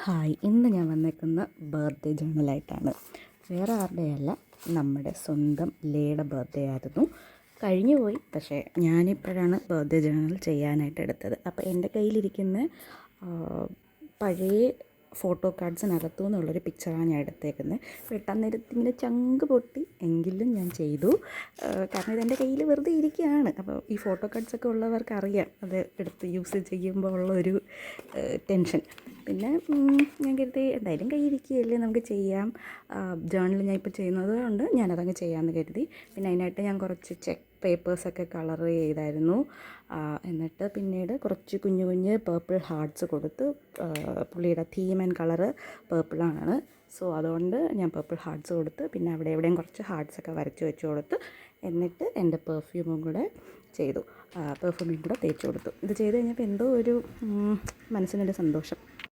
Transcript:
Hi, ഇന്ന് ഞാൻ വന്നേക്കുന്ന ബർത്ത്ഡേ ജേണലായിട്ടാണ്. വേറെ ആരുടെയല്ല, നമ്മുടെ സ്വന്തം ലേയുടെ ബർത്ത്ഡേ ആയിരുന്നു. കഴിഞ്ഞു പോയി. പക്ഷേ ഞാനിപ്പോഴാണ് ബർത്ത്ഡേ ജേണൽ ചെയ്യാനായിട്ട് എടുത്തത്. അപ്പോൾ എൻ്റെ കയ്യിലിരിക്കുന്ന പഴയ ഫോട്ടോ കാർഡ്സിനകത്തു നിന്നുള്ളൊരു പിക്ചറാണ് ഞാൻ എടുത്തേക്കുന്നത്. പെട്ടെന്നിരുത്തി ഇങ്ങനെ ചങ്ക് പൊട്ടി എങ്കിലും ഞാൻ ചെയ്തു. കാരണം ഇതെൻ്റെ കയ്യിൽ വെറുതെ ഇരിക്കുകയാണ്. അപ്പോൾ ഈ ഫോട്ടോ കാർഡ്സൊക്കെ ഉള്ളവർക്ക് അറിയാം അത് എടുത്ത് യൂസ് ചെയ്യുമ്പോൾ ഉള്ളൊരു ടെൻഷൻ. പിന്നെ ഞാൻ കരുതി എന്തായാലും കയ്യിരിക്കുകയല്ലേ, നമുക്ക് ചെയ്യാം. ജേണൽ ഞാൻ ഇപ്പോൾ ചെയ്യുന്നത് കൊണ്ട് ഞാനതങ്ങ് ചെയ്യാമെന്ന് കരുതി. പിന്നെ അതിനായിട്ട് ഞാൻ കുറച്ച് ചെക്ക് പേപ്പേഴ്സൊക്കെ കളർ ചെയ്തായിരുന്നു. എന്നിട്ട് പിന്നീട് കുറച്ച് കുഞ്ഞു കുഞ്ഞ് പേർപ്പിൾ ഹാർട്ട്സ് കൊടുത്ത്. പുള്ളിയുടെ തീം ആൻഡ് കളറ് പേർപ്പിളാണ്. സോ അതുകൊണ്ട് ഞാൻ പേർപ്പിൾ ഹാർട്ട്സ് കൊടുത്ത്, പിന്നെ അവിടെ എവിടെയും കുറച്ച് ഹാർട്ട്സൊക്കെ വരച്ച് വെച്ച് കൊടുത്ത്, എന്നിട്ട് എൻ്റെ പെർഫ്യൂമും കൂടെ ചെയ്തു. പെർഫ്യൂമും കൂടെ തേച്ച് കൊടുത്തു. ഇത് ചെയ്ത് കഴിഞ്ഞപ്പോൾ എന്തോ ഒരു മനസ്സിനൊരു സന്തോഷം.